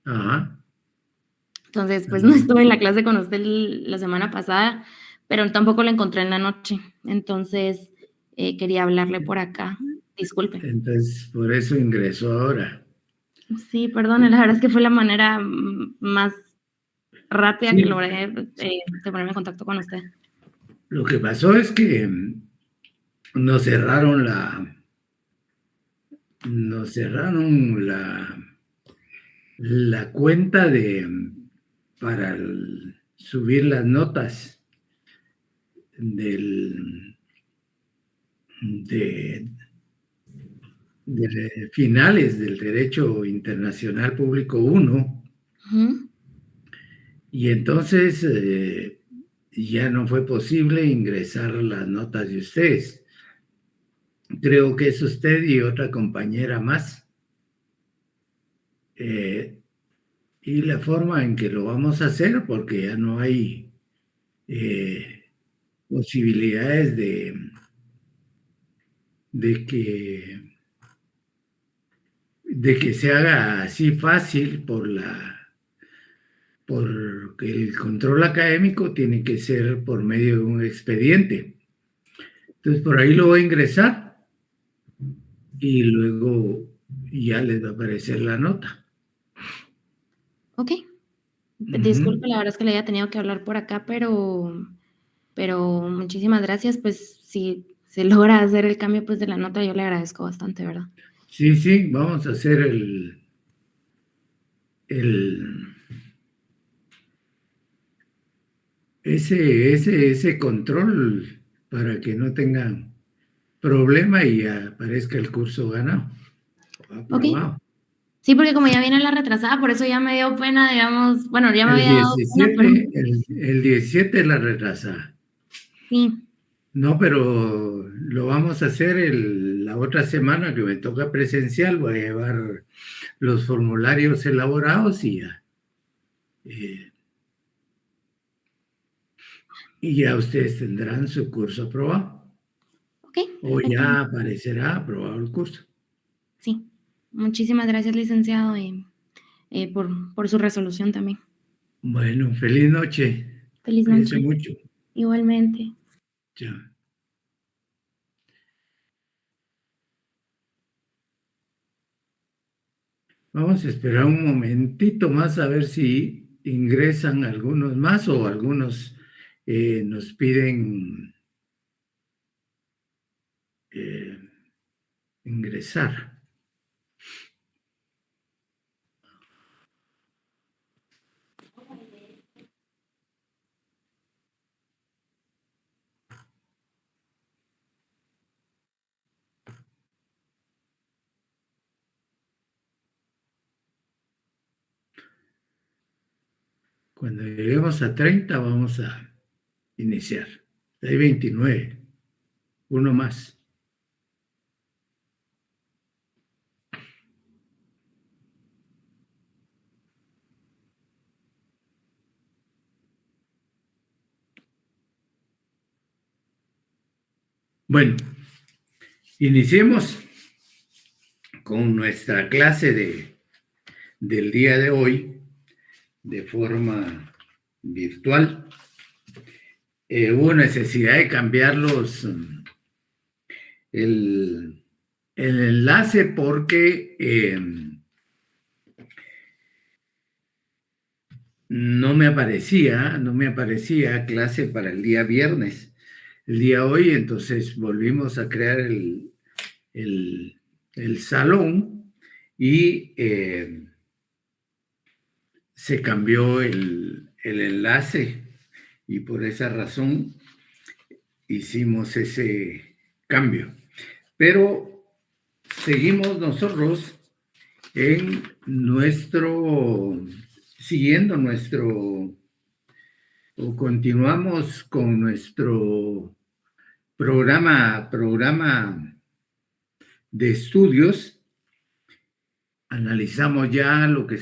Ajá. Entonces, pues no estuve en la clase con usted la semana pasada, pero tampoco lo encontré en la noche. Entonces, quería hablarle por acá. Disculpe. Entonces, por eso ingresó ahora. Sí, perdone, la verdad es que fue la manera más rápida que Sí, logré de ponerme en contacto con usted. lo que pasó es que nos cerraron la cuenta para subir las notas del, de, de finales del Derecho Internacional Público 1, Ujú. y entonces ya no fue posible ingresar las notas de ustedes. Creo que es usted y otra compañera más. Eh, y la forma en que lo vamos a hacer, porque ya no hay eh, posibilidades de que, de que se haga así fácil porque el control académico tiene que ser por medio de un expediente. Entonces, por ahí lo voy a ingresar y luego ya les va a aparecer la nota. Ok. Ujú. Disculpe, la verdad es que le haya tenido que hablar por acá, pero muchísimas gracias. Pues si se logra hacer el cambio pues de la nota, yo le agradezco bastante, ¿verdad? Sí, sí, vamos a hacer el, ese control para que no tengan problema y aparezca el curso ganado, Ok. aprobado. Sí, porque como ya viene la retrasada, por eso ya me dio pena, digamos, bueno, ya me El había dado pena, pero 17, el 17 es la retrasada. sí. No, pero lo vamos a hacer la otra semana que me toca presencial. Voy a llevar los formularios elaborados eh, y ya ustedes tendrán su curso aprobado. Ok, O ya perfectamente. aparecerá aprobado el curso. Sí. Muchísimas gracias, licenciado, por su resolución también. Bueno, feliz noche. Feliz Cuídese noche. mucho. Igualmente. Chao. Vamos a esperar un momentito más a ver si ingresan algunos más o algunos nos piden eh, ingresar. Cuando lleguemos a 30 vamos a iniciar. Hay 29, uno más. Bueno, iniciemos con nuestra clase del día de hoy de forma virtual. Hubo necesidad de cambiar el enlace porque no me aparecía clase para el día viernes, el día hoy, entonces volvimos a crear el, el salón y se cambió el enlace y por esa razón hicimos ese cambio. Pero seguimos nosotros en siguiendo o continuamos con nuestro programa de estudios. Analizamos ya lo que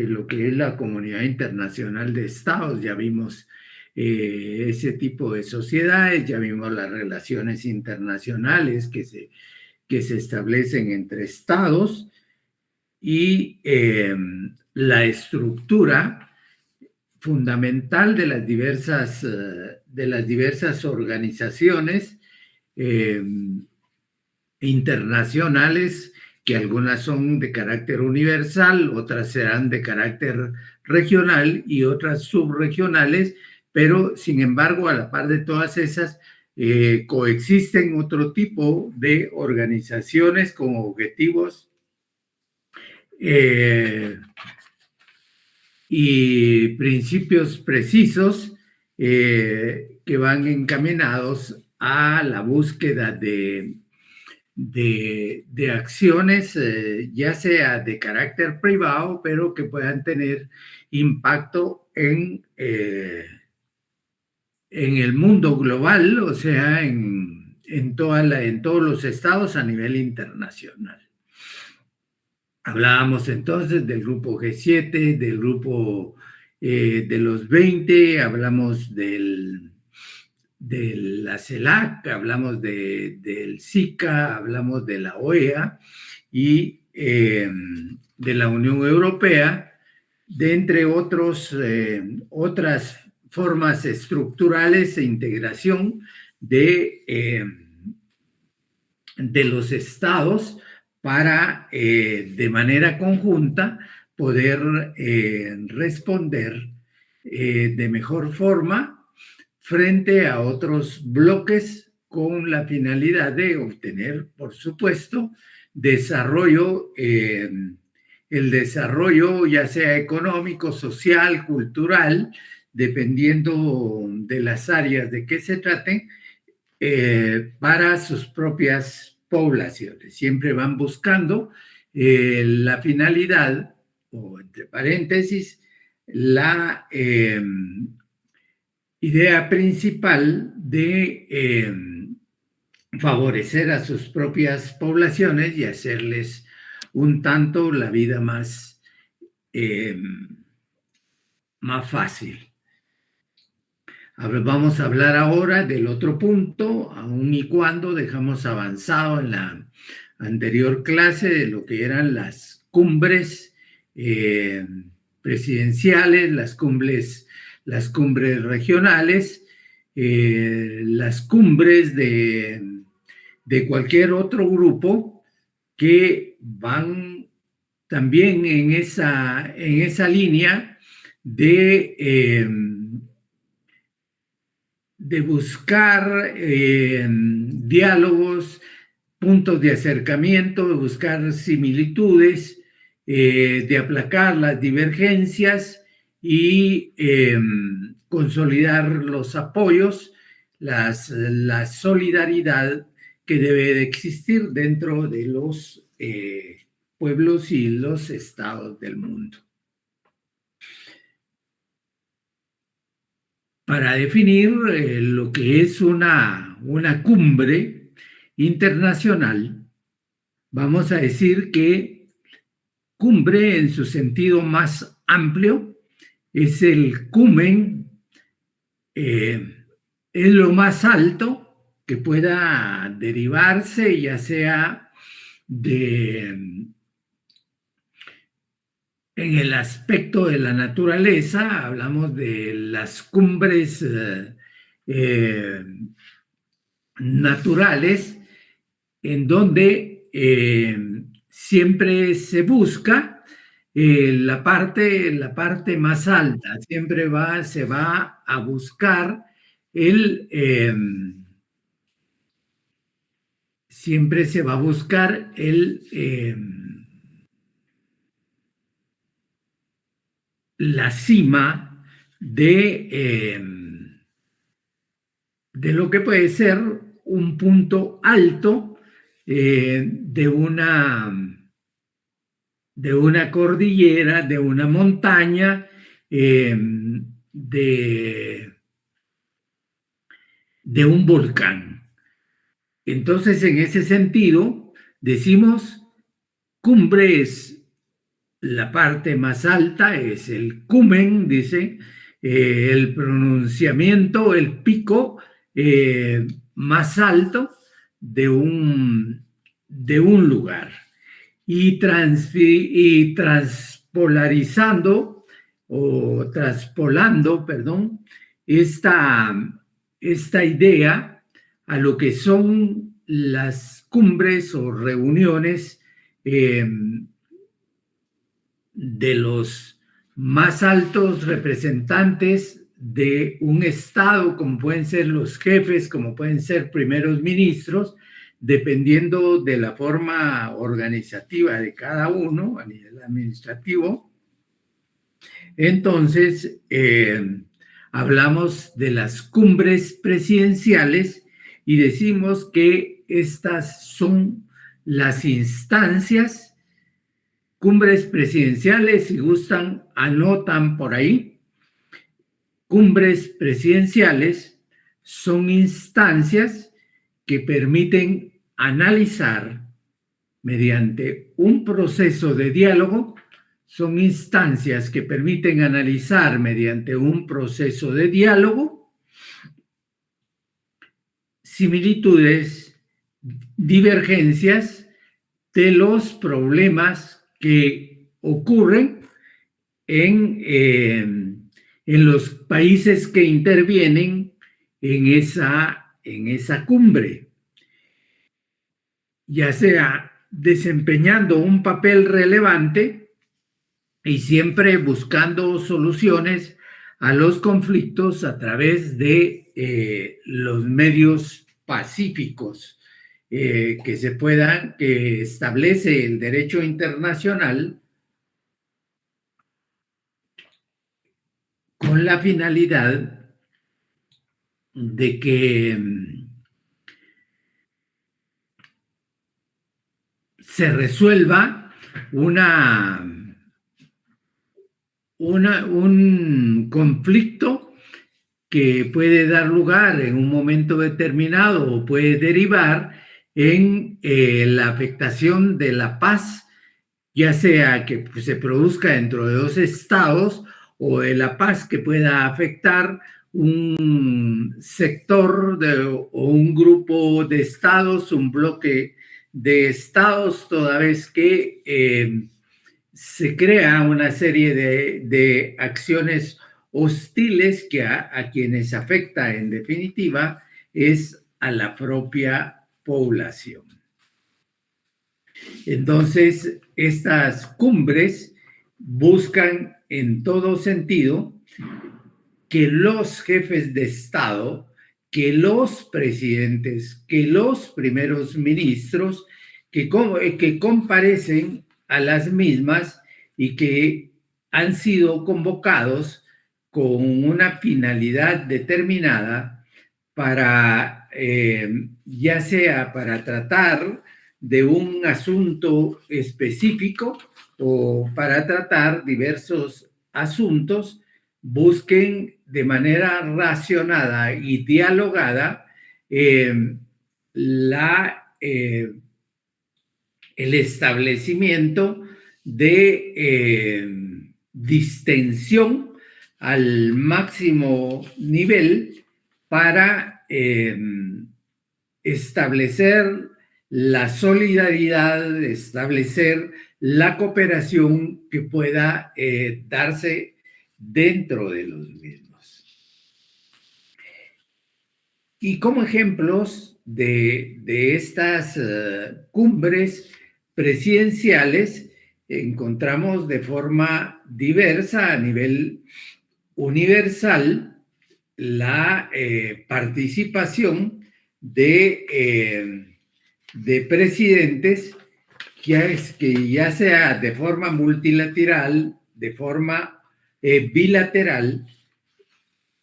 lo que es la comunidad internacional de estados, ya vimos ese tipo de sociedades, ya vimos las relaciones internacionales que se establecen entre estados y la estructura fundamental de las diversas organizaciones internacionales, que algunas son de carácter universal, otras serán de carácter regional y otras subregionales, pero sin embargo, a la par de todas esas, coexisten otro tipo de organizaciones con objetivos y principios precisos que van encaminados a la búsqueda de acciones, ya sea de carácter privado, pero que puedan tener impacto en el mundo global, o sea, en todos los estados a nivel internacional. Hablábamos entonces del grupo G7, del grupo de los 20, hablamos de la CELAC, hablamos del SICA, hablamos de la OEA y de la Unión Europea, de entre otras formas estructurales e integración de los estados para, de manera conjunta, poder responder de mejor forma frente a otros bloques con la finalidad de obtener, por supuesto, desarrollo, el desarrollo ya sea económico, social, cultural, dependiendo de las áreas de que se traten, para sus propias poblaciones. Siempre van buscando la finalidad, o entre paréntesis, la idea principal de favorecer a sus propias poblaciones y hacerles un tanto la vida más fácil. Vamos a hablar ahora del otro punto, aun y cuando dejamos avanzado en la anterior clase de lo que eran las cumbres presidenciales, las cumbres regionales, las cumbres de cualquier otro grupo que van también en esa línea de buscar diálogos, puntos de acercamiento, de buscar similitudes, de aplacar las divergencias y consolidar los apoyos, la solidaridad que debe de existir dentro de los pueblos y los estados del mundo. Para definir lo que es una cumbre internacional, vamos a decir que cumbre en su sentido más amplio es el cumen, es lo más alto que pueda derivarse, ya sea en el aspecto de la naturaleza. Hablamos de las cumbres naturales, en donde siempre se busca la parte más alta, siempre se va a buscar siempre se va a buscar la cima de lo que puede ser un punto alto de una cordillera, de una montaña, de un volcán. Entonces, en ese sentido, decimos cumbre es la parte más alta, es el cumen, dice, el pronunciamiento, el pico más alto de un lugar. Y traspolando, perdón, esta idea a lo que son las cumbres o reuniones de los más altos representantes de un Estado, como pueden ser los jefes, como pueden ser primeros ministros, dependiendo de la forma organizativa de cada uno a nivel administrativo. Entonces, hablamos de las cumbres presidenciales y decimos que estas son las instancias, cumbres presidenciales, si gustan, anotan por ahí. Cumbres presidenciales son instancias que permiten analizar mediante un proceso de diálogo, son instancias que permiten analizar mediante un proceso de diálogo similitudes, divergencias de los problemas que ocurren en los países que intervienen en esa cumbre, ya sea desempeñando un papel relevante y siempre buscando soluciones a los conflictos a través de los medios pacíficos que establece el derecho internacional, con la finalidad de que se resuelva un conflicto que puede dar lugar en un momento determinado o puede derivar en la afectación de la paz, ya sea que se produzca dentro de dos estados o de la paz que pueda afectar un sector o un grupo de estados, un bloque de estados, toda vez que se crea una serie de acciones hostiles que a quienes afecta en definitiva es a la propia población. Entonces, estas cumbres buscan en todo sentido que los jefes de Estado, que los presidentes, que los primeros ministros, que comparecen a las mismas y que han sido convocados con una finalidad determinada para, ya sea para tratar de un asunto específico o para tratar diversos asuntos, busquen de manera racionada y dialogada el establecimiento de distensión al máximo nivel para establecer la solidaridad, establecer la cooperación que pueda darse dentro de los mismos. Y como ejemplos de estas cumbres presidenciales, encontramos de forma diversa a nivel universal la participación de presidentes que ya sea de forma multilateral, de forma bilateral,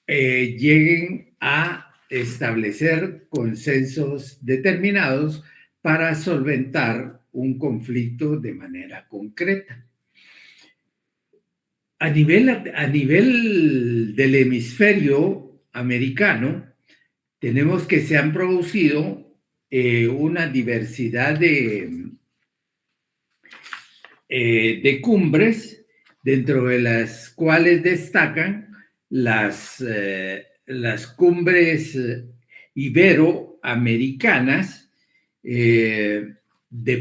lleguen a establecer consensos determinados para solventar un conflicto de manera concreta. A nivel del hemisferio americano, tenemos que se han producido una diversidad de cumbres, dentro de las cuales destacan las cumbres iberoamericanas de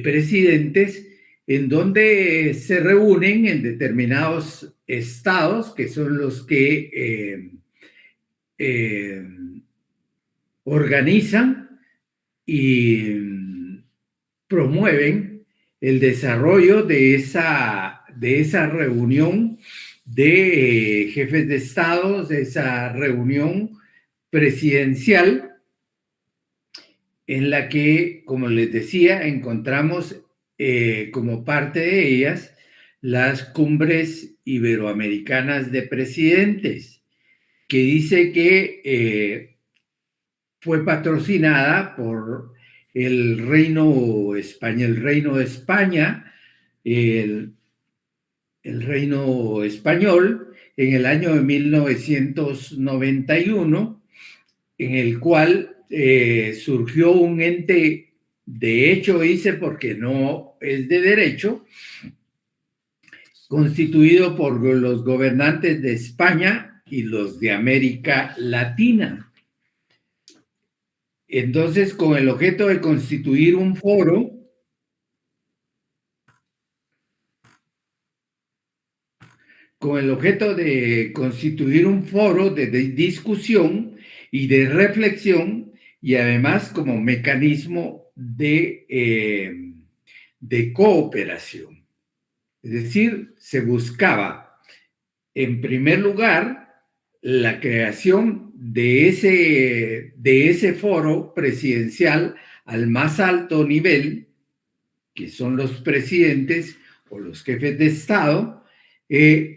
presidentes, en donde se reúnen en determinados estados, que son los que organizan y promueven el desarrollo de esa reunión de jefes de estados, de esa reunión presidencial, en la que, como les decía, encontramos como parte de ellas las cumbres iberoamericanas de presidentes, que dice que fue patrocinada por el Reino de España, el Reino Español, en el año de 1991, en el cual surgió un ente, de hecho hice porque no es de derecho, constituido por los gobernantes de España y los de América Latina. Entonces, con el objeto de constituir un foro de discusión y de reflexión, y además como mecanismo de cooperación. Es decir, se buscaba, en primer lugar, la creación de ese foro presidencial al más alto nivel, que son los presidentes o los jefes de Estado,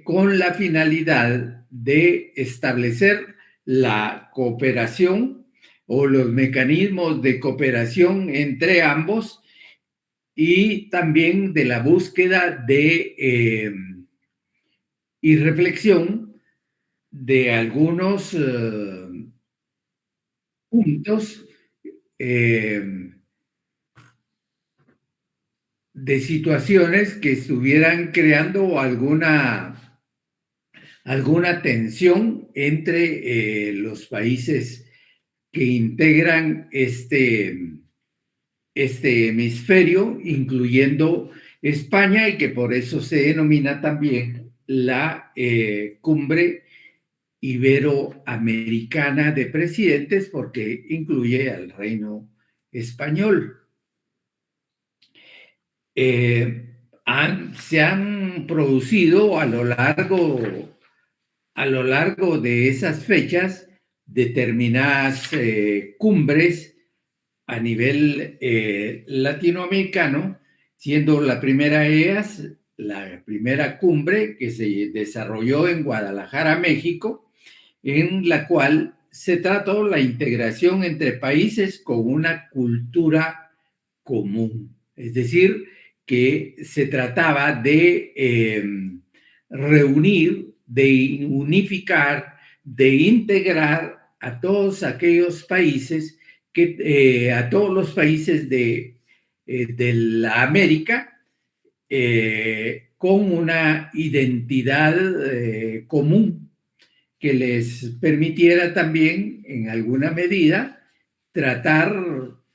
con la finalidad de establecer la cooperación o los mecanismos de cooperación entre ambos, y también de la búsqueda y reflexión de algunos puntos de situaciones que estuvieran creando alguna tensión entre los países que integran este hemisferio, incluyendo España, y que por eso se denomina también la Cumbre Iberoamericana de Presidentes, porque incluye al Reino Español. Se han producido a lo largo de esas fechas determinadas cumbres a nivel latinoamericano, siendo la primera de ellas la primera cumbre que se desarrolló en Guadalajara, México, en la cual se trató la integración entre países con una cultura común. Es decir, que se trataba de reunir, de unificar, de integrar a todos aquellos países, a todos los países de la América, con una identidad común que les permitiera también, en alguna medida, tratar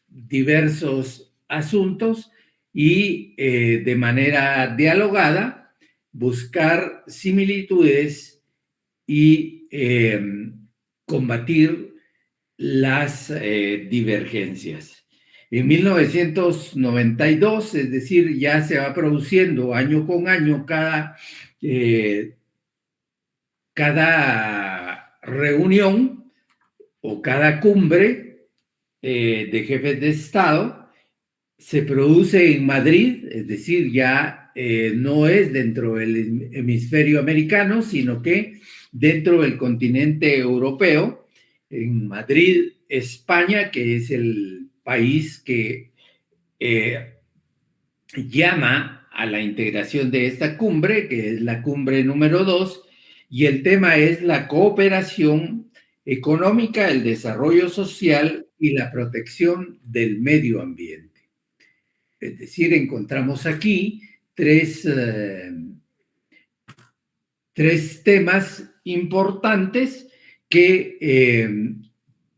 diversos asuntos y de manera dialogada buscar similitudes y combatir las divergencias. En 1992, es decir, ya se va produciendo año con año cada reunión o cada cumbre de jefes de Estado, se produce en Madrid, es decir, ya no es dentro del hemisferio americano, sino que dentro del continente europeo, en Madrid, España, que es el país que llama a la integración de esta cumbre, que es la cumbre número 2, y el tema es la cooperación económica, el desarrollo social y la protección del medio ambiente. Es decir, encontramos aquí tres temas importantes que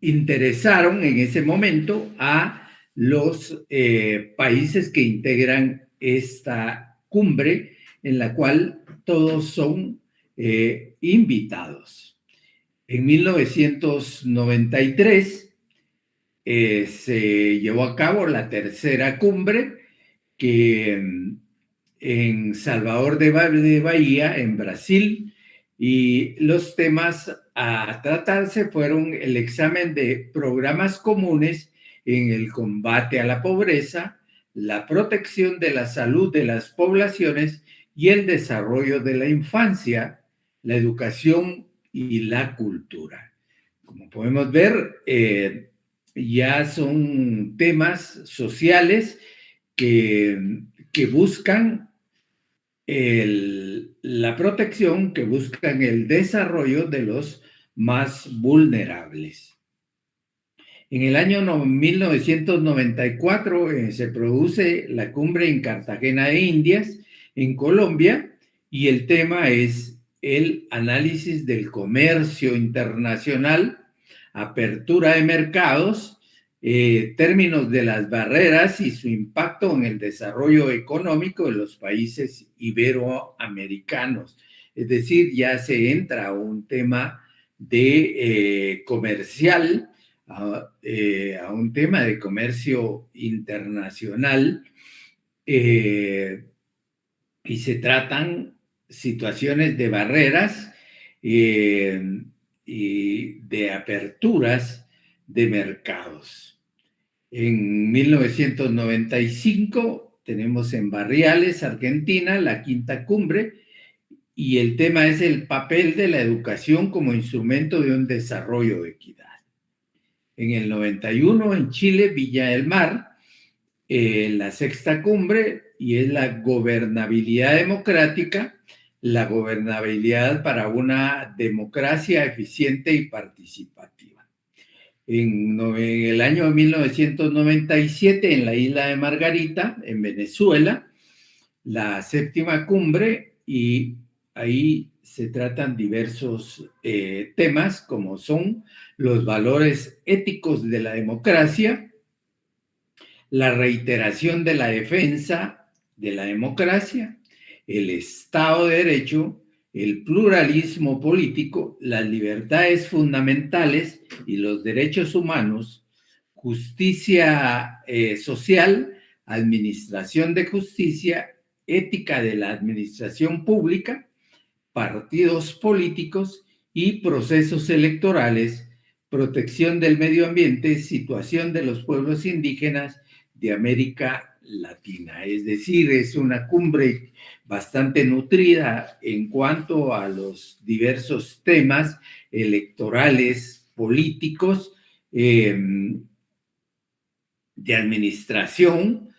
interesaron en ese momento a los países que integran esta cumbre en la cual todos son invitados. En 1993 se llevó a cabo la tercera cumbre que en Salvador de Bahía, en Brasil, y los temas a tratarse fueron el examen de programas comunes en el combate a la pobreza, la protección de la salud de las poblaciones y el desarrollo de la infancia, la educación y la cultura. Como podemos ver, ya son temas sociales que buscan la protección, que buscan el desarrollo de los más vulnerables. En el año 1994 se produce la cumbre en Cartagena de Indias, en Colombia, y el tema es el análisis del comercio internacional, apertura de mercados, términos de las barreras y su impacto en el desarrollo económico de los países iberoamericanos. Es decir, ya se entra a un tema de comercial, a un tema de comercio internacional, y se tratan situaciones de barreras y de aperturas de mercados. En 1995 tenemos en Barriales, Argentina, la quinta cumbre, y el tema es el papel de la educación como instrumento de un desarrollo de equidad. En el 91 en Chile, Villa del Mar, la sexta cumbre, y es la gobernabilidad democrática, la gobernabilidad para una democracia eficiente y participativa. En el año 1997, en la isla de Margarita, en Venezuela, la séptima cumbre, y ahí se tratan diversos temas, como son los valores éticos de la democracia, la reiteración de la defensa de la democracia, el Estado de Derecho, el pluralismo político, las libertades fundamentales y los derechos humanos, justicia social, administración de justicia, ética de la administración pública, partidos políticos y procesos electorales, protección del medio ambiente, situación de los pueblos indígenas de América Latina. Es decir, es una cumbre bastante nutrida en cuanto a los diversos temas electorales, políticos, de administración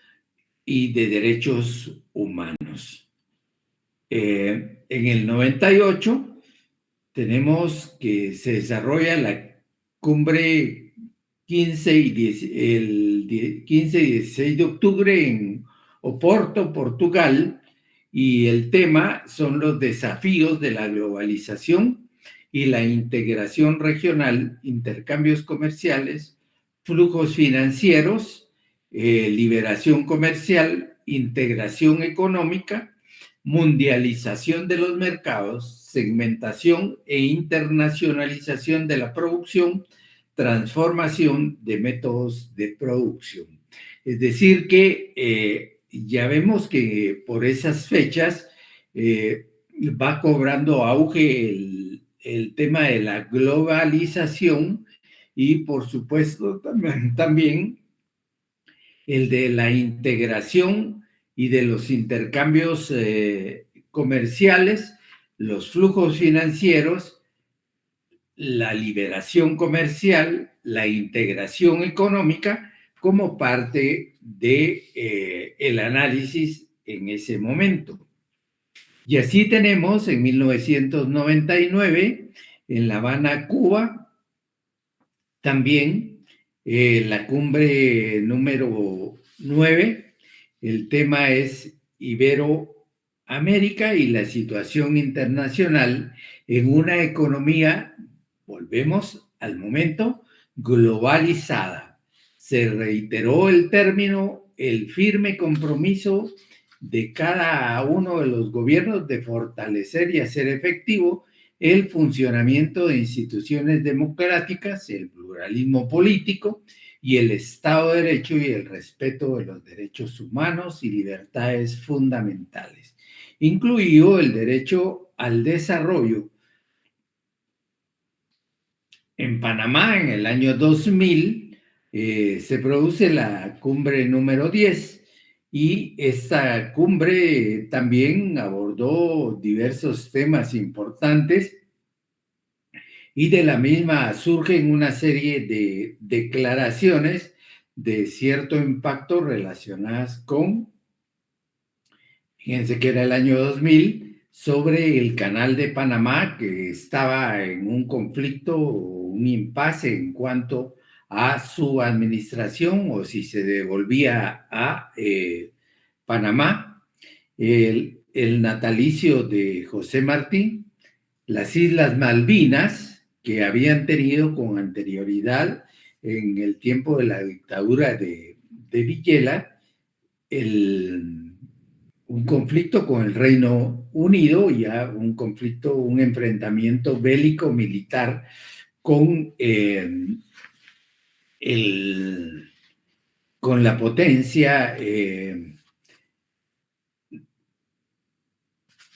y de derechos humanos. En el 98 tenemos que se desarrolla la cumbre 15 y 16 de octubre en Oporto, Portugal, y el tema son los desafíos de la globalización y la integración regional, intercambios comerciales, flujos financieros, liberación comercial, integración económica, mundialización de los mercados, segmentación e internacionalización de la producción, transformación de métodos de producción. Es decir que ya vemos que por esas fechas va cobrando auge el tema de la globalización y por supuesto también el de la integración y de los intercambios comerciales, los flujos financieros, la liberación comercial, la integración económica como parte de el análisis en ese momento. Y así tenemos en 1999 en La Habana, Cuba, también la cumbre número 9. El tema es Iberoamérica y la situación internacional en una economía, volvemos al momento, globalizada. Se reiteró el término, el firme compromiso de cada uno de los gobiernos de fortalecer y hacer efectivo el funcionamiento de instituciones democráticas, el pluralismo político y el Estado de Derecho y el respeto de los derechos humanos y libertades fundamentales, incluido el derecho al desarrollo. En Panamá, en el año 2000, se produce la cumbre número 10 y esta cumbre también abordó diversos temas importantes y de la misma surgen una serie de declaraciones de cierto impacto relacionadas con, fíjense que era el año 2000, sobre el canal de Panamá, que estaba en un conflicto o un impasse en cuanto a su administración o si se devolvía a Panamá, el natalicio de José Martí, las Islas Malvinas, que habían tenido con anterioridad en el tiempo de la dictadura de Videla, un conflicto con el Reino Unido, ya un conflicto, un enfrentamiento bélico militar con, con la potencia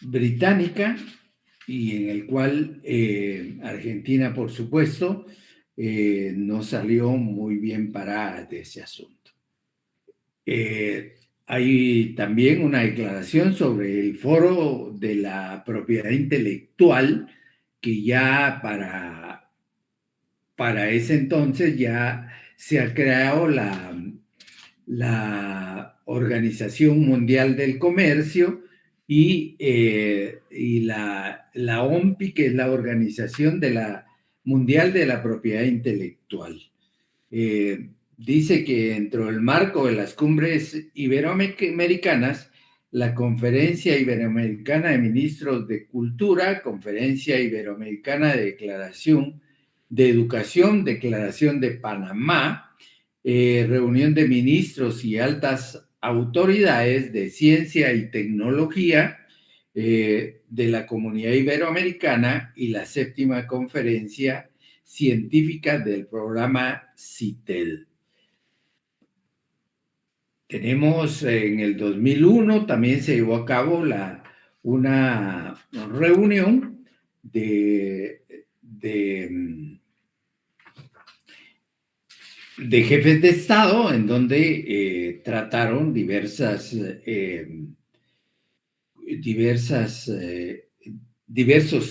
británica y en el cual Argentina, por supuesto, no salió muy bien parada de ese asunto. Hay también una declaración sobre el foro de la propiedad intelectual que ya para ese entonces ya se ha creado la Organización Mundial del Comercio y la OMPI, que es la Organización Mundial de la Propiedad Intelectual. Dice que dentro del marco de las cumbres iberoamericanas, la Conferencia Iberoamericana de Ministros de Cultura, Conferencia Iberoamericana de Declaración de Educación, Declaración de Panamá, reunión de ministros y altas autoridades de ciencia y tecnología de la Comunidad Iberoamericana y la 7ª Conferencia Científica del programa CITEL. Tenemos en el 2001 también se llevó a cabo una reunión de jefes de Estado en donde trataron diversos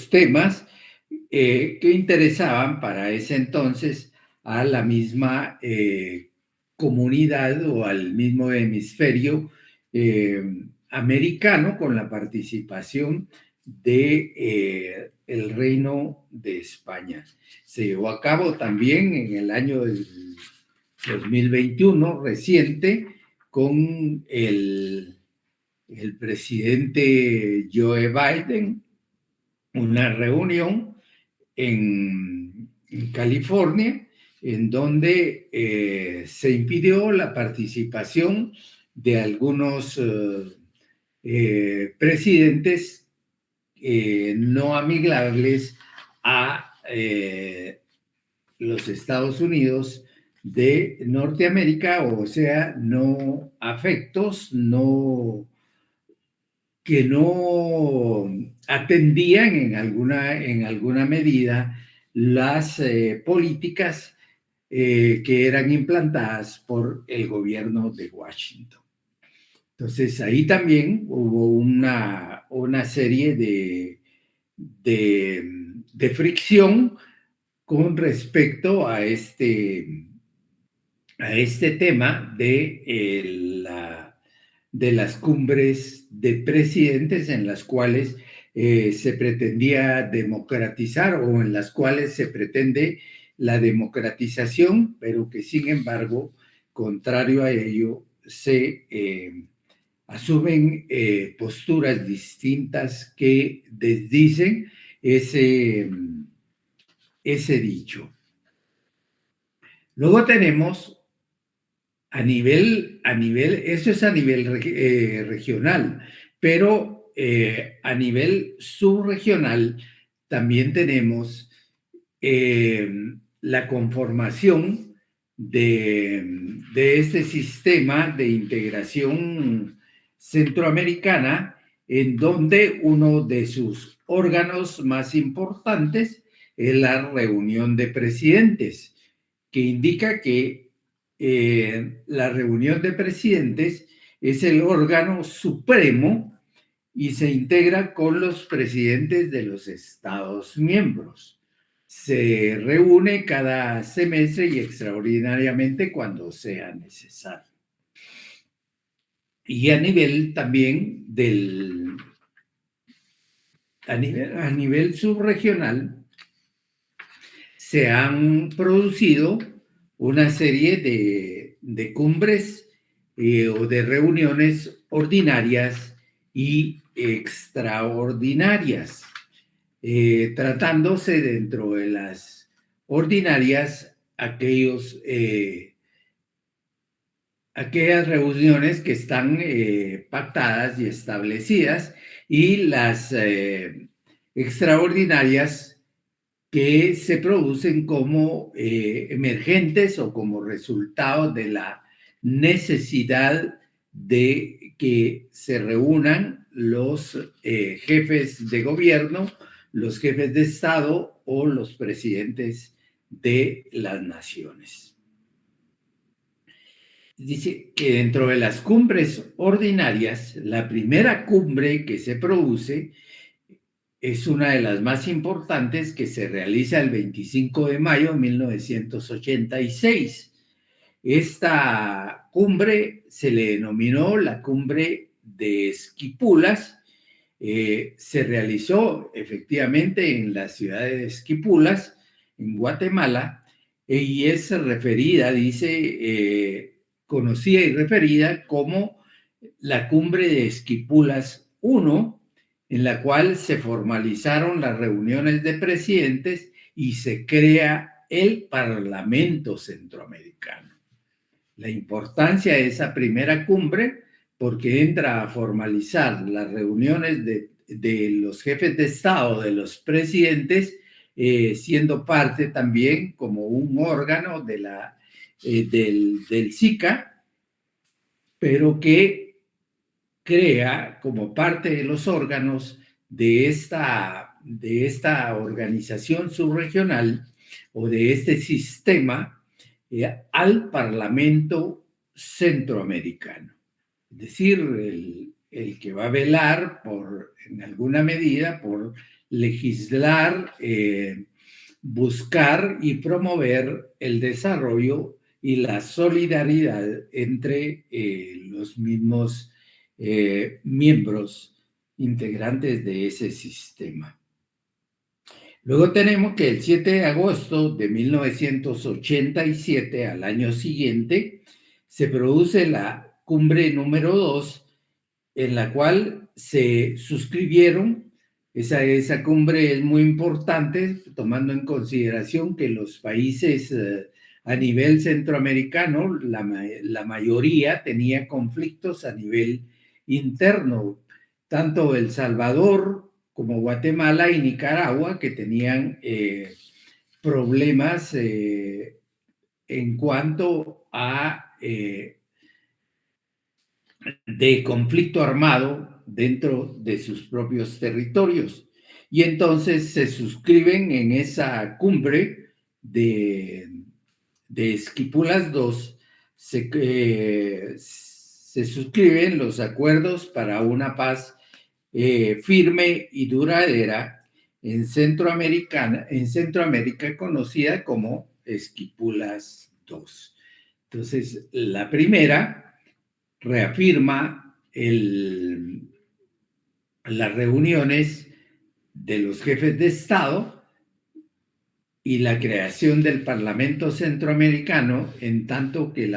temas que interesaban para ese entonces a la misma comunidad o al mismo hemisferio americano, con la participación de el Reino de España. Se llevó a cabo también en el año del 2021, reciente, con el presidente Joe Biden, una reunión en California, en donde se impidió la participación de algunos presidentes no amigables a los Estados Unidos de Norteamérica, o sea, no afectos, que no atendían en alguna medida las políticas que eran implantadas por el gobierno de Washington. Entonces, ahí también hubo una serie de fricción con respecto a este tema de las cumbres de presidentes en las cuales se pretendía democratizar o en las cuales se pretende la democratización, pero que sin embargo, contrario a ello, se asumen posturas distintas que desdicen ese dicho. Luego tenemos eso es a nivel regional, pero a nivel subregional también tenemos la conformación de este sistema de integración centroamericana, en donde uno de sus órganos más importantes es la reunión de presidentes, que indica que la reunión de presidentes es el órgano supremo y se integra con los presidentes de los Estados miembros. Se reúne cada semestre y extraordinariamente cuando sea necesario. Y a nivel también a nivel subregional, se han producido una serie de cumbres o de reuniones ordinarias y extraordinarias, tratándose dentro de las ordinarias aquellas reuniones que están pactadas y establecidas, y las extraordinarias que se producen como emergentes o como resultado de la necesidad de que se reúnan los jefes de gobierno, los jefes de Estado o los presidentes de las naciones. Dice que dentro de las cumbres ordinarias, la primera cumbre que se produce es una de las más importantes, que se realiza el 25 de mayo de 1986. Esta cumbre se le denominó la Cumbre de Esquipulas. Se realizó efectivamente en la ciudad de Esquipulas, en Guatemala, y es referida, conocida y referida como la Cumbre de Esquipulas I, en la cual se formalizaron las reuniones de presidentes y se crea el Parlamento Centroamericano. La importancia de esa primera cumbre, porque entra a formalizar las reuniones de los jefes de Estado, de los presidentes, siendo parte también como un órgano del SICA, pero que crea como parte de los órganos de esta organización subregional o de este sistema al Parlamento Centroamericano. Es decir, el que va a velar en alguna medida, por legislar, buscar y promover el desarrollo y la solidaridad entre los mismos miembros integrantes de ese sistema. Luego tenemos que el 7 de agosto de 1987, al año siguiente, se produce la cumbre número 2, en la cual se suscribieron. Esa cumbre es muy importante, tomando en consideración que los países a nivel centroamericano, la mayoría tenía conflictos a nivel interno, tanto El Salvador como Guatemala y Nicaragua, que tenían problemas en cuanto a de conflicto armado dentro de sus propios territorios. Y entonces se suscriben en esa cumbre de Esquipulas II, se suscriben los acuerdos para una paz firme y duradera en Centroamérica, conocida como Esquipulas II. Entonces, la primera reafirma las reuniones de los jefes de Estado y la creación del Parlamento Centroamericano, en tanto que en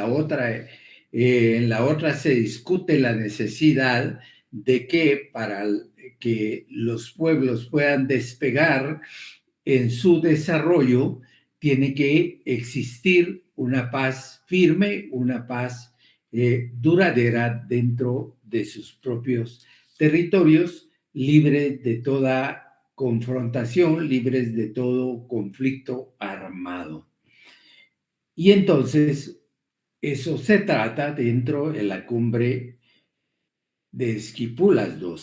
la otra se discute la necesidad de que para que los pueblos puedan despegar en su desarrollo, tiene que existir una paz firme, una paz duradera dentro de sus propios territorios, libres de toda confrontación, libres de todo conflicto armado. Y entonces, eso se trata dentro de la cumbre de Esquipulas II.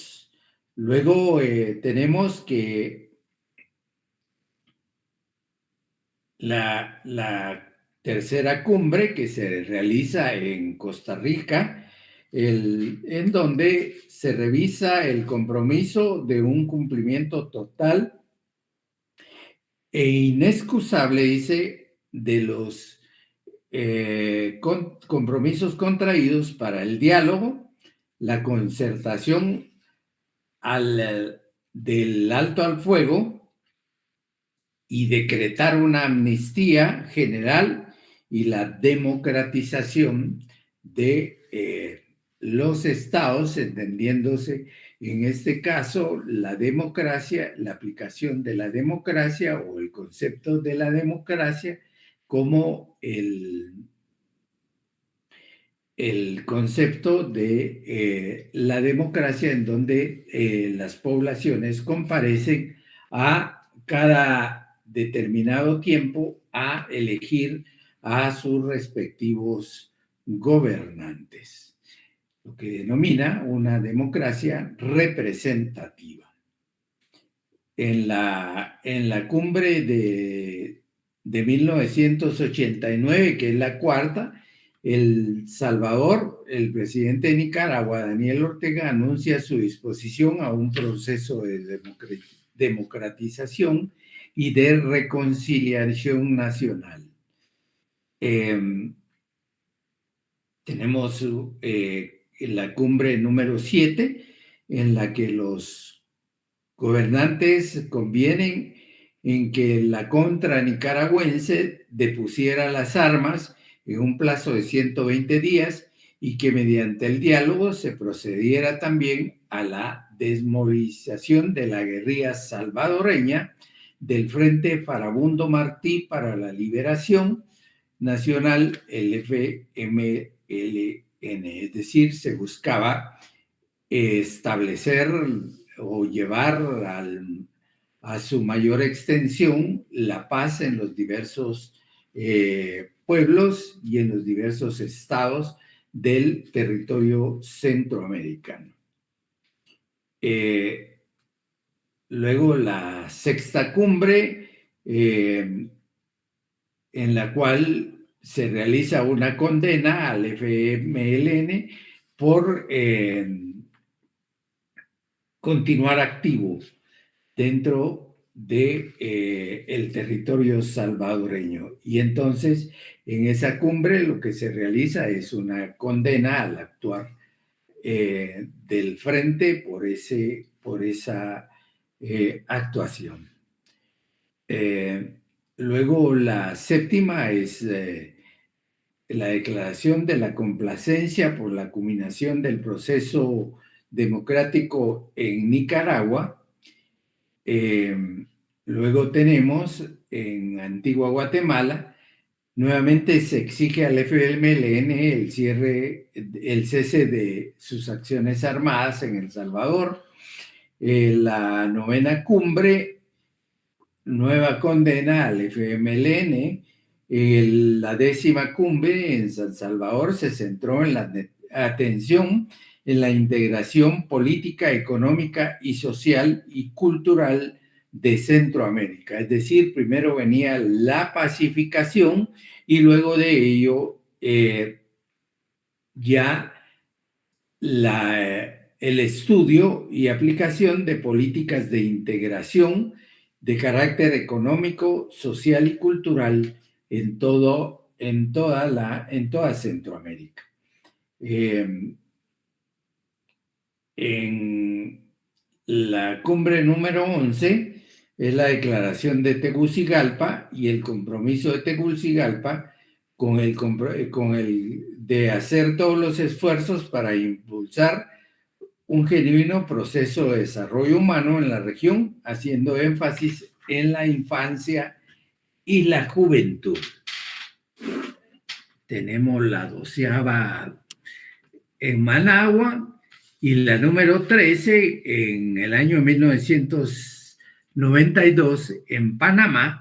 Luego tenemos que la tercera cumbre que se realiza en Costa Rica, en donde se revisa el compromiso de un cumplimiento total e inexcusable, dice, de los compromisos contraídos para el diálogo, la concertación del alto al fuego y decretar una amnistía general y la democratización de los estados, entendiéndose en este caso la democracia, la aplicación de la democracia o el concepto de la democracia como el concepto de la democracia en donde las poblaciones comparecen a cada determinado tiempo a elegir a sus respectivos gobernantes, lo que denomina una democracia representativa. En la cumbre de 1989, que es la cuarta, El Salvador, el presidente de Nicaragua, Daniel Ortega, anuncia su disposición a un proceso de democratización y de reconciliación nacional. Tenemos la cumbre número 7, en la que los gobernantes convienen en que la contra nicaragüense depusiera las armas en un plazo de 120 días y que mediante el diálogo se procediera también a la desmovilización de la guerrilla salvadoreña del Frente Farabundo Martí para la Liberación Nacional, el FMLN. Es decir, se buscaba establecer o llevar a su mayor extensión la paz en los diversos pueblos y en los diversos estados del territorio centroamericano. Luego la sexta cumbre, en la cual se realiza una condena al FMLN por continuar activo dentro de el territorio salvadoreño. Y entonces, en esa cumbre lo que se realiza es una condena al actuar del frente por esa actuación. Luego la séptima es la declaración de la complacencia por la culminación del proceso democrático en Nicaragua. Luego tenemos en Antigua Guatemala, nuevamente se exige al FMLN el cese de sus acciones armadas en El Salvador. La novena cumbre, nueva condena al FMLN. La décima cumbre en San Salvador se centró en la atención en la integración política, económica y social y cultural de Centroamérica. Es decir, primero venía la pacificación y luego de ello ya el estudio y aplicación de políticas de integración de carácter económico, social y cultural en toda Centroamérica. En la cumbre número 11 es la declaración de Tegucigalpa y el compromiso de Tegucigalpa con el de hacer todos los esfuerzos para impulsar un genuino proceso de desarrollo humano en la región, haciendo énfasis en la infancia y la juventud. Tenemos la 12ª en Managua y la número 13 en el año 1992 en Panamá,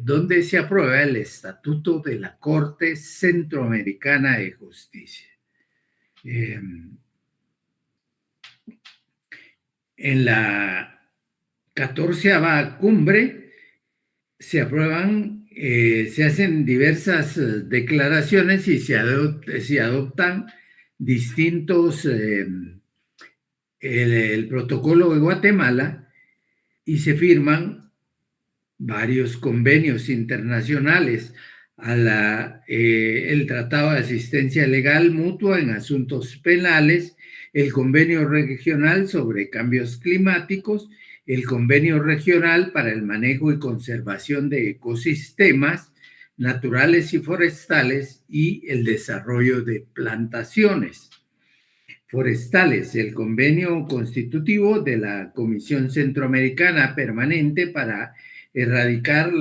donde se aprueba el Estatuto de la Corte Centroamericana de Justicia. En la 14ª cumbre se aprueban, se hacen diversas declaraciones y se adoptan distintos, el protocolo de Guatemala, y se firman varios convenios internacionales, el Tratado de Asistencia Legal Mutua en Asuntos Penales, el Convenio Regional sobre Cambios Climáticos, el Convenio Regional para el Manejo y Conservación de Ecosistemas Naturales y Forestales y el Desarrollo de Plantaciones Forestales, el Convenio Constitutivo de la Comisión Centroamericana Permanente para erradicar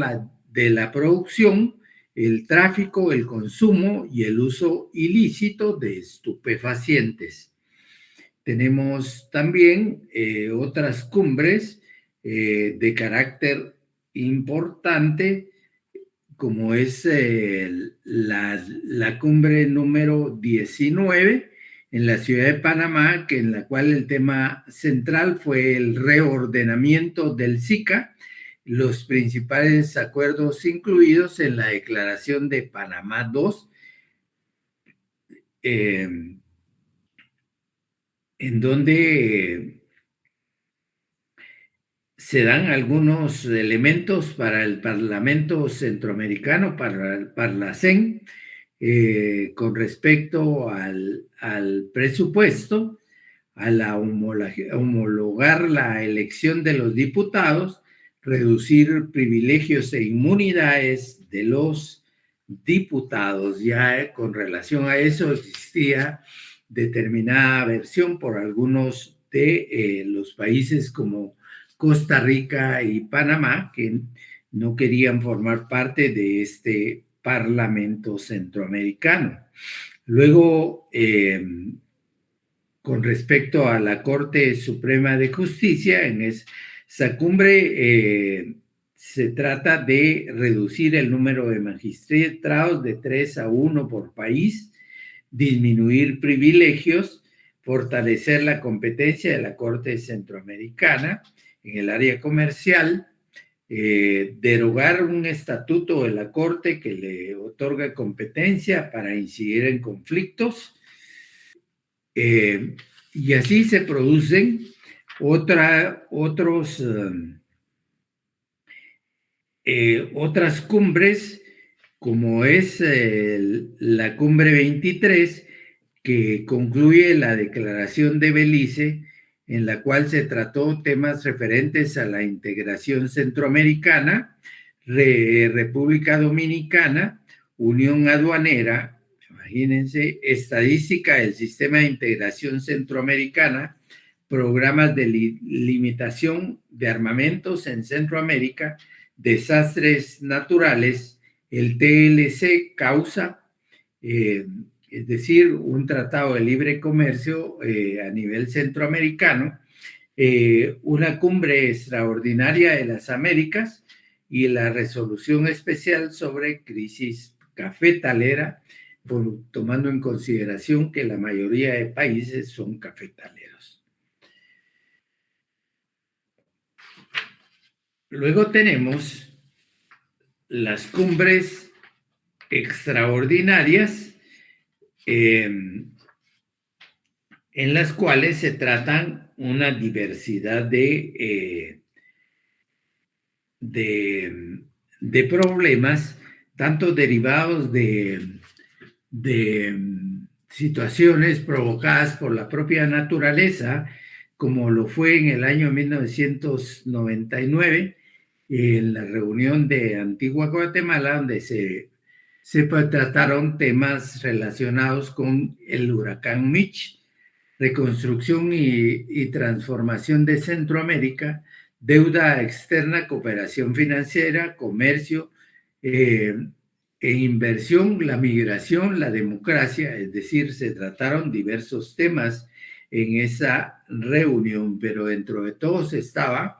de la producción, el tráfico, el consumo y el uso ilícito de estupefacientes. Tenemos también otras cumbres de carácter importante, como es la cumbre número 19 en la ciudad de Panamá, en la cual el tema central fue el reordenamiento del SICA, los principales acuerdos incluidos en la Declaración de Panamá II, en donde se dan algunos elementos para el Parlamento Centroamericano, para el Parlacén, con respecto al presupuesto, a homologar la elección de los diputados, reducir privilegios e inmunidades de los diputados. Ya con relación a eso existía determinada aversión por algunos de los países como Costa Rica y Panamá, que no querían formar parte de este Parlamento Centroamericano. Luego, con respecto a la Corte Suprema de Justicia, en esa cumbre se trata de reducir el número de magistrados de 3 a 1 por país, disminuir privilegios, fortalecer la competencia de la Corte Centroamericana en el área comercial, derogar un estatuto de la Corte que le otorga competencia para incidir en conflictos, y así se producen otras cumbres, como es la cumbre 23, que concluye la Declaración de Belice, en la cual se trató temas referentes a la integración centroamericana, República Dominicana, Unión Aduanera, imagínense, estadística del Sistema de Integración Centroamericana, programas de limitación de armamentos en Centroamérica, desastres naturales, el TLC causa, es decir, un tratado de libre comercio a nivel centroamericano, una cumbre extraordinaria de las Américas y la resolución especial sobre crisis cafetalera, tomando en consideración que la mayoría de países son cafetaleros. Luego tenemos las cumbres extraordinarias, en las cuales se tratan una diversidad de problemas, tanto derivados de situaciones provocadas por la propia naturaleza, como lo fue en el año 1999, en la reunión de Antigua Guatemala, donde se trataron temas relacionados con el huracán Mitch, reconstrucción y transformación de Centroamérica, deuda externa, cooperación financiera, comercio, e inversión, la migración, la democracia, es decir, se trataron diversos temas en esa reunión, pero dentro de todos estaban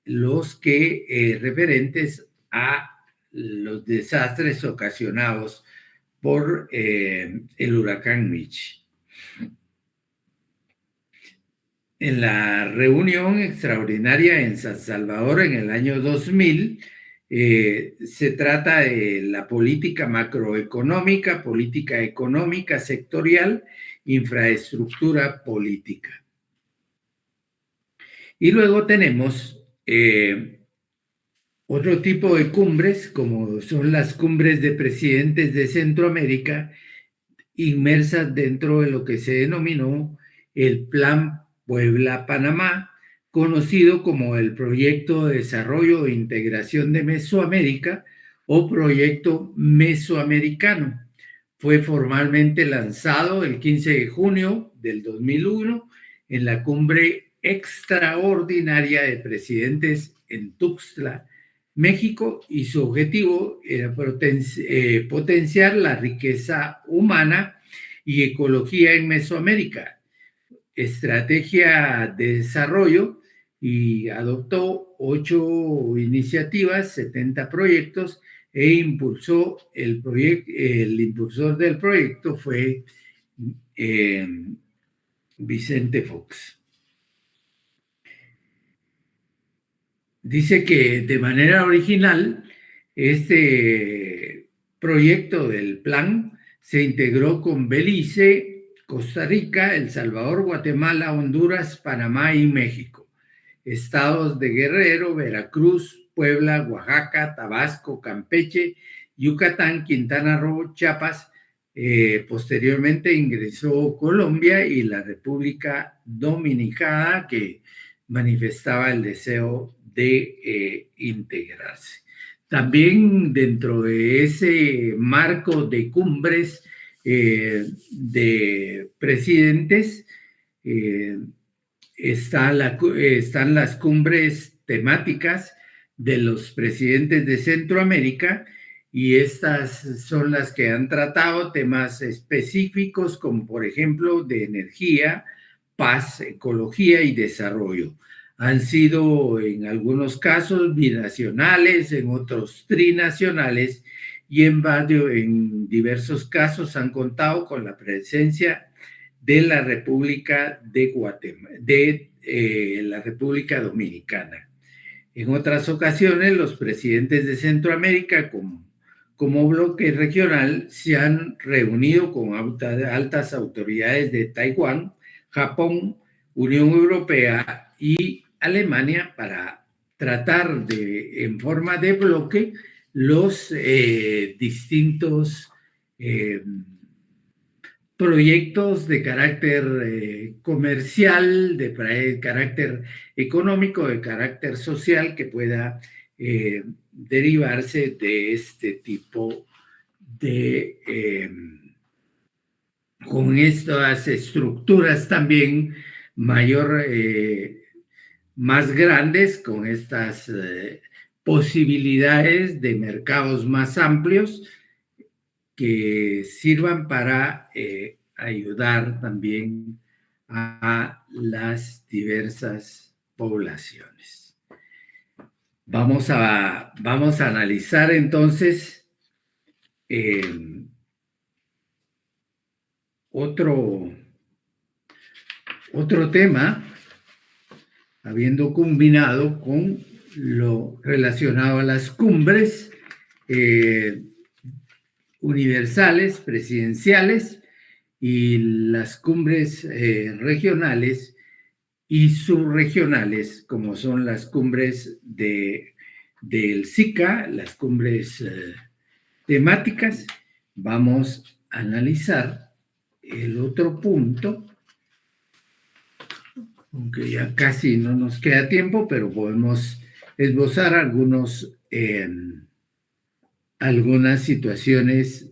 los que referentes a los desastres ocasionados por el huracán Mitch. En la reunión extraordinaria en San Salvador en el año 2000, se trata de la política macroeconómica, política económica sectorial, infraestructura política. Y luego tenemos otro tipo de cumbres, como son las cumbres de presidentes de Centroamérica, inmersas dentro de lo que se denominó el Plan Puebla-Panamá, conocido como el Proyecto de Desarrollo e Integración de Mesoamérica o Proyecto Mesoamericano. Fue formalmente lanzado el 15 de junio del 2001 en la cumbre extraordinaria de presidentes en Tuxtla, México, y su objetivo era potenciar la riqueza humana y ecología en Mesoamérica, estrategia de desarrollo, y adoptó 8 iniciativas, 70 proyectos, e impulsó el impulsor del proyecto fue Vicente Fox. Dice que de manera original este proyecto del plan se integró con Belice, Costa Rica, El Salvador, Guatemala, Honduras, Panamá y México. Estados de Guerrero, Veracruz, Puebla, Oaxaca, Tabasco, Campeche, Yucatán, Quintana Roo, Chiapas. Posteriormente ingresó Colombia y la República Dominicana, que manifestaba el deseo de integrarse. También dentro de ese marco de cumbres de presidentes están las cumbres temáticas de los presidentes de Centroamérica, y estas son las que han tratado temas específicos como por ejemplo de energía, paz, ecología y desarrollo. Han sido en algunos casos binacionales, en otros trinacionales, y en diversos casos han contado con la presencia de la República de Guatemala, la República Dominicana. En otras ocasiones, los presidentes de Centroamérica, como bloque regional, se han reunido con altas autoridades de Taiwán, Japón, Unión Europea y Alemania para tratar en forma de bloque los distintos proyectos de carácter comercial, de carácter económico, de carácter social que pueda derivarse de este tipo de, con estas estructuras también más grandes, con estas posibilidades de mercados más amplios, que sirvan para ayudar también a las diversas poblaciones. Vamos a analizar entonces otro tema, habiendo combinado con lo relacionado a las cumbres universales, presidenciales, y las cumbres regionales y subregionales, como son las cumbres del SICA, las cumbres temáticas. Vamos a analizar el otro punto, aunque ya casi no nos queda tiempo, pero podemos esbozar algunas situaciones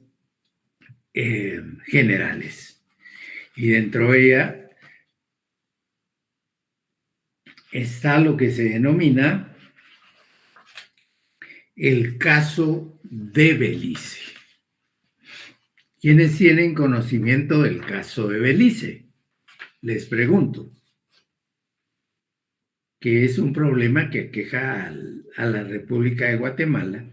generales. Y dentro de ella está lo que se denomina el caso de Belice. ¿Quiénes tienen conocimiento del caso de Belice? Les pregunto, que es un problema que aqueja a la República de Guatemala,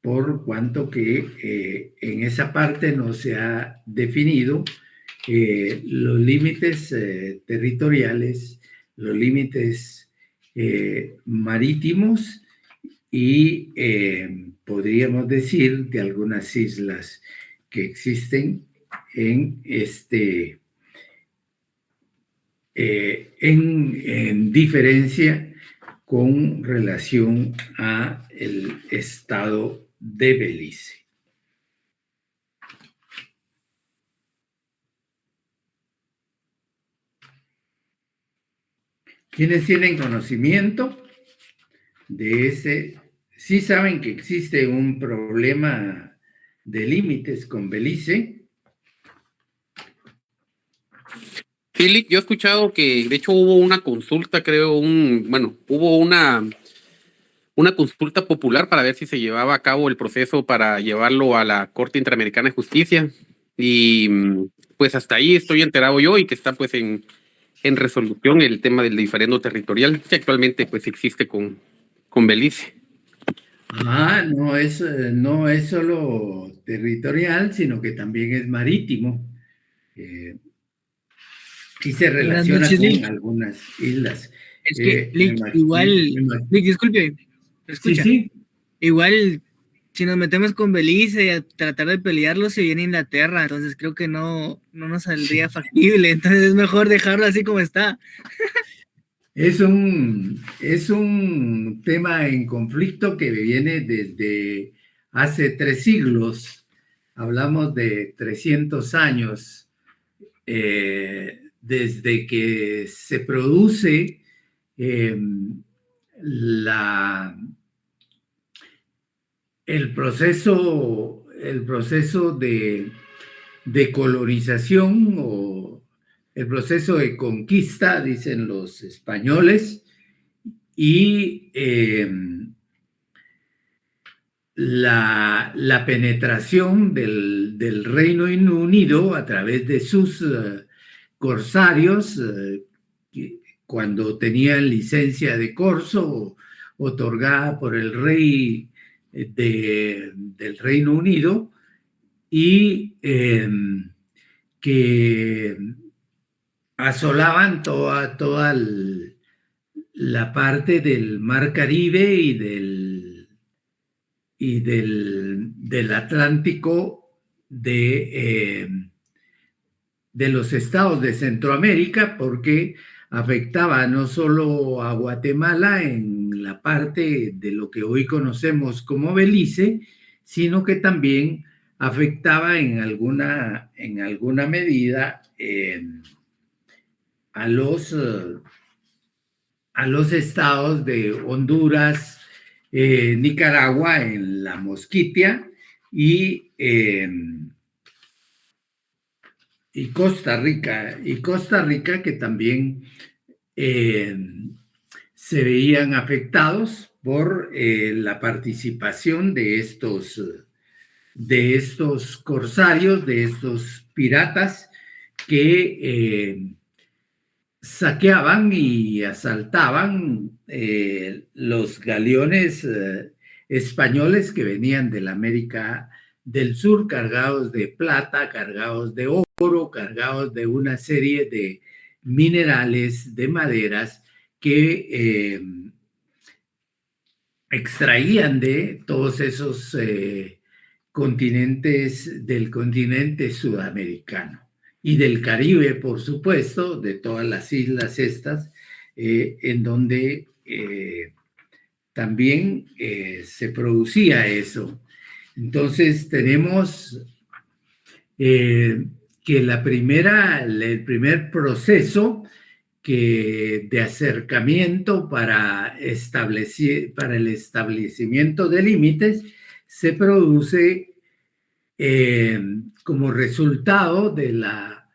por cuanto que en esa parte no se ha definido los límites territoriales, los límites marítimos y podríamos decir de algunas islas que existen en en diferencia con relación a el estado de Belice. ¿Quiénes tienen conocimiento de ese? Sí saben que existe un problema de límites con Belice. Sí, yo he escuchado que de hecho hubo una consulta, creo, hubo una consulta popular para ver si se llevaba a cabo el proceso para llevarlo a la Corte Interamericana de Justicia. Y pues hasta ahí estoy enterado yo, y que está pues en resolución el tema del diferendo territorial que actualmente pues existe con Belice. No es solo territorial, sino que también es marítimo. Y se relaciona con algunas islas. Es que, Lick, disculpe, ¿me escucha? Sí. Igual, si nos metemos con Belice y a tratar de pelearlo, se viene Inglaterra, entonces creo que no nos saldría factible, entonces es mejor dejarlo así como está. Es un tema en conflicto que viene desde hace 3 siglos. Hablamos de 300 años desde que se produce el proceso de colonización o el proceso de conquista, dicen los españoles, y la penetración del Reino Unido a través de sus corsarios, cuando tenían licencia de corso otorgada por el rey del Reino Unido, y que asolaban toda la parte del Mar Caribe y del Atlántico de los estados de Centroamérica, porque afectaba no solo a Guatemala en la parte de lo que hoy conocemos como Belice, sino que también afectaba en alguna medida a los estados de Honduras, Nicaragua en la Mosquitia y Costa Rica, que también se veían afectados por la participación de estos corsarios, de estos piratas que saqueaban y asaltaban los galeones españoles que venían de la América del Sur, cargados de plata, cargados de oro, cargados de una serie de minerales, de maderas que extraían de todos esos continentes, del continente sudamericano y del Caribe, por supuesto, de todas las islas estas, en donde también se producía eso. Entonces tenemos que el primer proceso de acercamiento para el establecimiento de límites se produce como resultado de la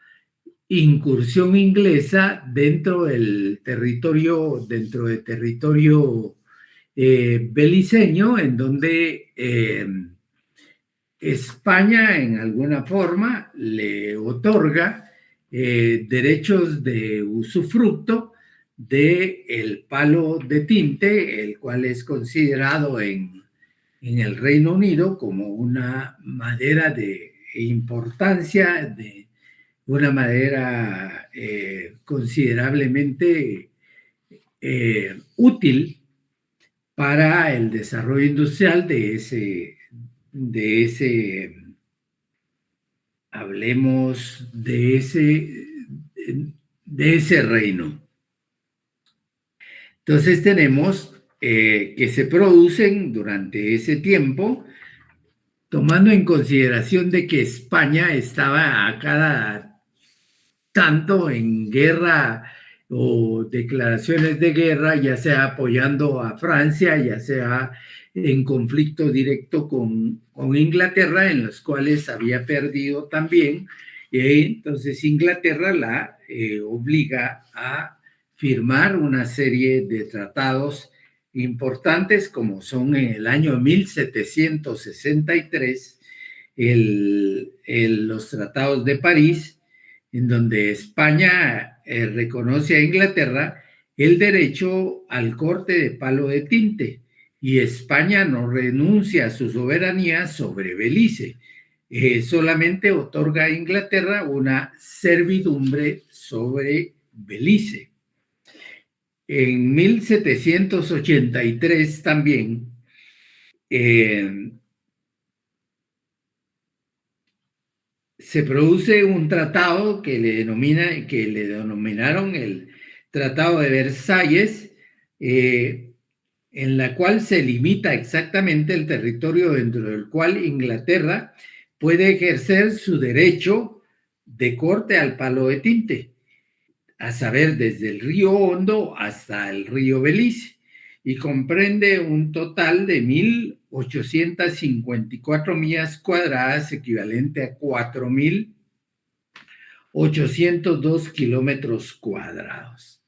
incursión inglesa dentro de territorio beliceño, en donde España en alguna forma le otorga derechos de usufructo del palo de tinte, el cual es considerado en el Reino Unido como una madera de importancia, de una madera considerablemente útil para el desarrollo industrial hablemos de ese reino. Entonces tenemos que se producen durante ese tiempo, tomando en consideración de que España estaba a cada tanto en guerra o declaraciones de guerra, ya sea apoyando a Francia, ya sea en conflicto directo con Inglaterra, en los cuales había perdido también. Entonces Inglaterra la obliga a firmar una serie de tratados importantes, como son en el año 1763 los tratados de París, en donde España reconoce a Inglaterra el derecho al corte de palo de tinte, y España no renuncia a su soberanía sobre Belice, solamente otorga a Inglaterra una servidumbre sobre Belice. En 1783 también se produce un tratado que le denominaron el Tratado de Versalles, en la cual se limita exactamente el territorio dentro del cual Inglaterra puede ejercer su derecho de corte al palo de tinte, a saber, desde el río Hondo hasta el río Belice, y comprende un total de 1,854 millas cuadradas, equivalente a 4,802 kilómetros cuadrados.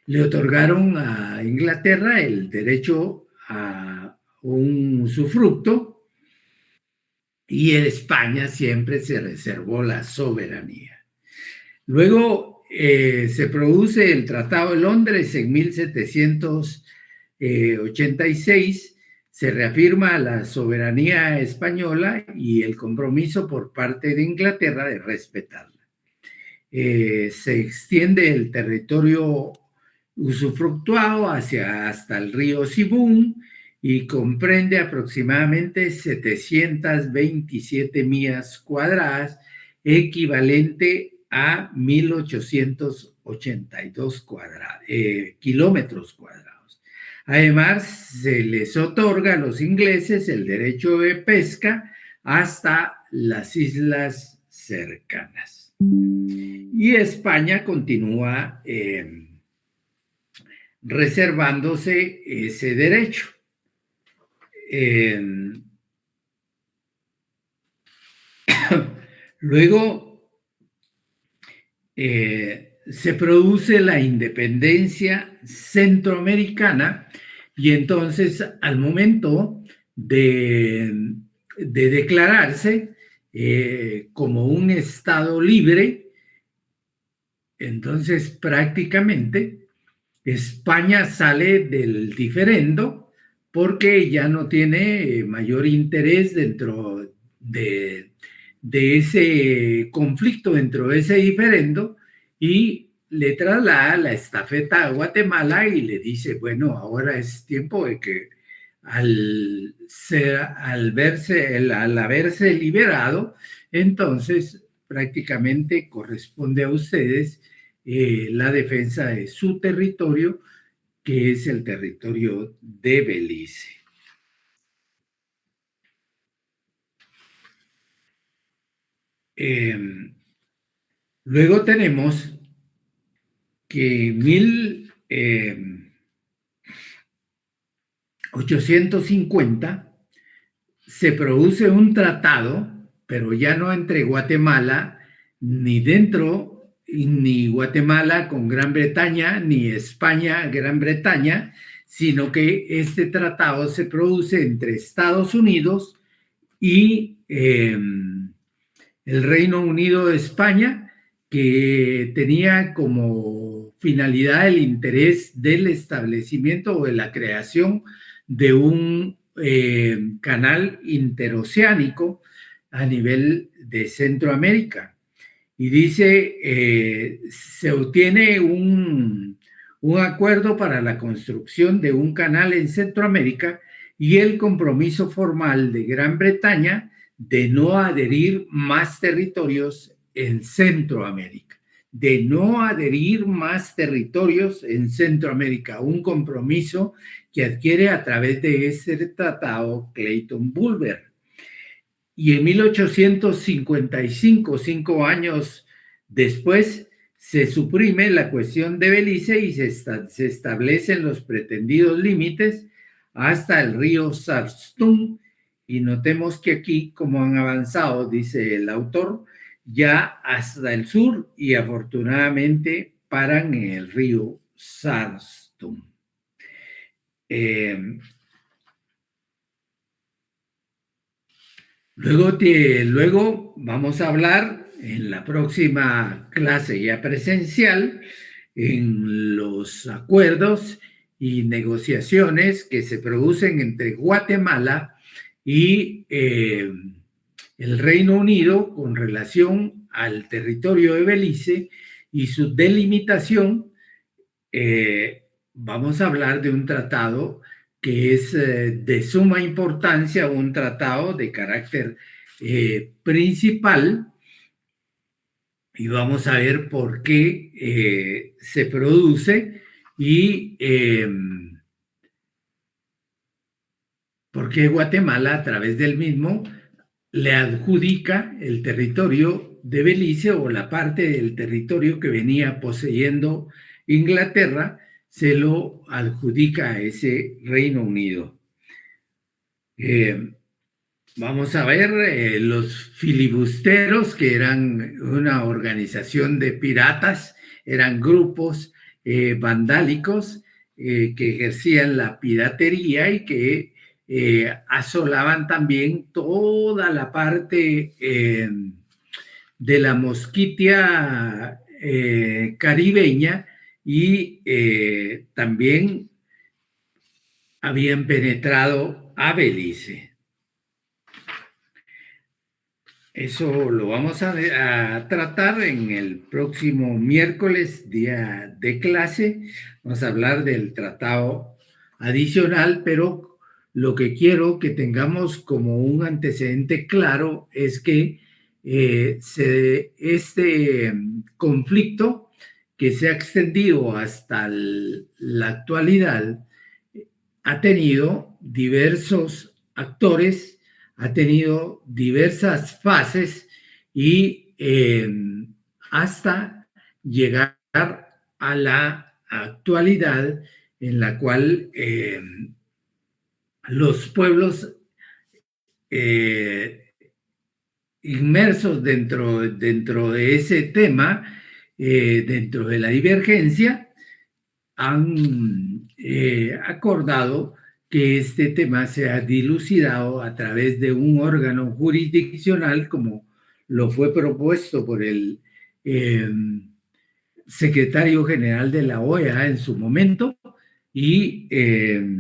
Le otorgaron a Inglaterra el derecho a un usufructo, y España siempre se reservó la soberanía. Luego se produce el Tratado de Londres en 1786, se reafirma la soberanía española y el compromiso por parte de Inglaterra de respetarla. Se extiende el territorio usufructuado hasta el río Sibún y comprende aproximadamente 727 millas cuadradas, equivalente a 1,882 kilómetros cuadrados. Además, se les otorga a los ingleses el derecho de pesca hasta las islas cercanas. Y España continúa reservándose ese derecho. Luego se produce la independencia centroamericana, y entonces al momento de declararse como un estado libre, entonces prácticamente España sale del diferendo, porque ya no tiene mayor interés dentro de ese conflicto, dentro de ese diferendo, y le traslada la estafeta a Guatemala y le dice, bueno, ahora es tiempo de que al haberse liberado, entonces prácticamente corresponde a ustedes la defensa de su territorio, que es el territorio de Belice. Luego tenemos que en 1850 se produce un tratado, pero ya no entre Guatemala ni dentro, ni Guatemala con Gran Bretaña, ni España, Gran Bretaña, sino que este tratado se produce entre Estados Unidos y el Reino Unido de España, que tenía como finalidad el interés del establecimiento o de la creación de un canal interoceánico a nivel de Centroamérica. Y dice, se obtiene un acuerdo para la construcción de un canal en Centroamérica y el compromiso formal de Gran Bretaña de no adherir más territorios en Centroamérica, de no adherir más territorios en Centroamérica, un compromiso que adquiere a través de ese tratado Clayton-Bulwer. Y en 1855, 5 años después, se suprime la cuestión de Belice y se establecen los pretendidos límites hasta el río Sarstum. Y notemos que aquí, como han avanzado, dice el autor, ya hasta el sur y afortunadamente paran en el río Sarstum. Luego vamos a hablar en la próxima clase ya presencial en los acuerdos y negociaciones que se producen entre Guatemala y el Reino Unido con relación al territorio de Belice y su delimitación. Vamos a hablar de un tratado que es de suma importancia, un tratado de carácter principal, y vamos a ver por qué se produce y por qué Guatemala, a través del mismo, le adjudica el territorio de Belice o la parte del territorio que venía poseyendo Inglaterra, se lo adjudica a ese Reino Unido. Vamos a ver los filibusteros, que eran una organización de piratas, eran grupos vandálicos que ejercían la piratería y que asolaban también toda la parte de la Mosquitia caribeña y también habían penetrado a Belice. Eso lo vamos a tratar en el próximo miércoles, día de clase. Vamos a hablar del tratado adicional, pero lo que quiero que tengamos como un antecedente claro es que este conflicto que se ha extendido hasta la actualidad ha tenido diversos actores, ha tenido diversas fases y hasta llegar a la actualidad en la cual los pueblos inmersos dentro de ese tema, dentro de la divergencia, han acordado que este tema sea dilucidado a través de un órgano jurisdiccional, como lo fue propuesto por el secretario general de la OEA en su momento, y que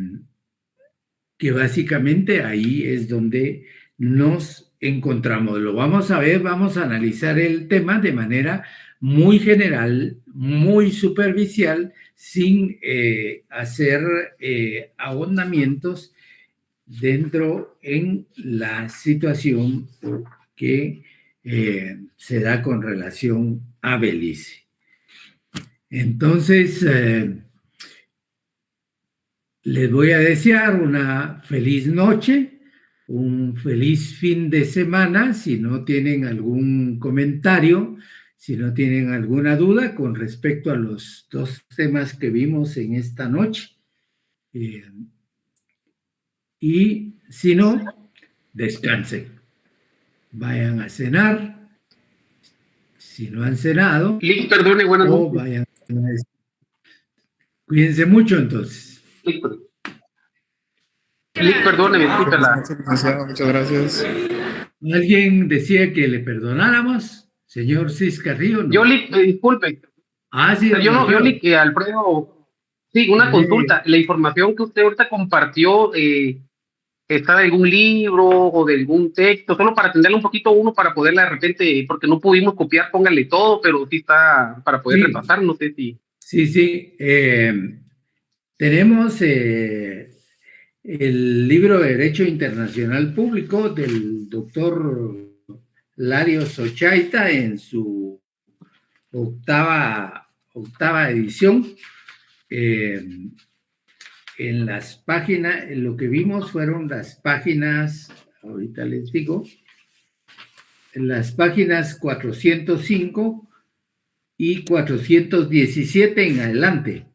básicamente ahí es donde nos encontramos. Lo vamos a ver, vamos a analizar el tema de manera muy general, muy superficial, sin hacer ahondamientos dentro en la situación que se da con relación a Belice. Entonces, les voy a desear una feliz noche, un feliz fin de semana. Si no tienen algún comentario, si no tienen alguna duda con respecto a los dos temas que vimos en esta noche. Y si no, descansen. Vayan a cenar. Si no han cenado, Lick, perdone, buenas o noches. vayan. Cuídense mucho entonces. Lick, perdóneme, escúchala. Licenciado, muchas gracias. ¿Alguien decía que le perdonáramos? Señor Cis Carrillo, ¿no? Yo, Lick, disculpe. Sí, Yo no, yo, Alfredo. Lick, Alfredo, sí, una consulta. La información que usted ahorita compartió, ¿está de algún libro o de algún texto? Solo para atenderlo un poquito uno para poderla de repente, porque no pudimos copiar, póngale todo, pero sí está para poder Sí. repasar, no sé si. Sí. Tenemos el libro de Derecho Internacional Público del doctor Larios Ochaita en su octava edición. En las páginas, lo que vimos fueron las páginas, ahorita les digo, en las páginas 405 y 417 en adelante,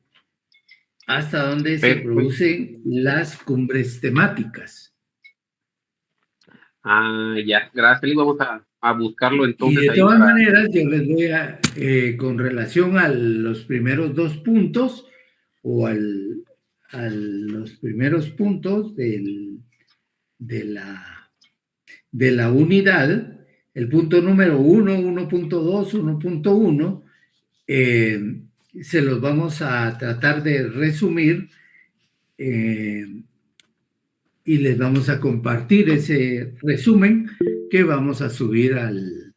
hasta donde se producen las cumbres temáticas. Ya, gracias, vamos a buscarlo entonces. Y de todas maneras, yo les voy a, con relación a los primeros 2 puntos, o a los primeros puntos de la unidad, el punto número 1, 1.2, 1.1, se los vamos a tratar de resumir y les vamos a compartir ese resumen que vamos a subir al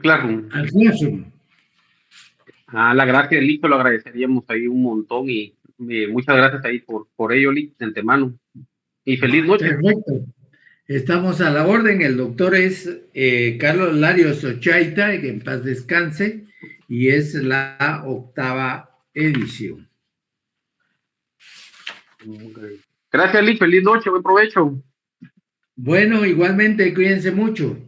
Classroom. La gracia, Lick, lo agradeceríamos ahí un montón y muchas gracias ahí por ello, Lick, de antemano. Y feliz noche. Perfecto. Estamos a la orden. El doctor es Carlos Larios Ochaita, que en paz descanse, y es la 8ª edición. Gracias, Lick, feliz noche, buen provecho. Bueno, igualmente, cuídense mucho.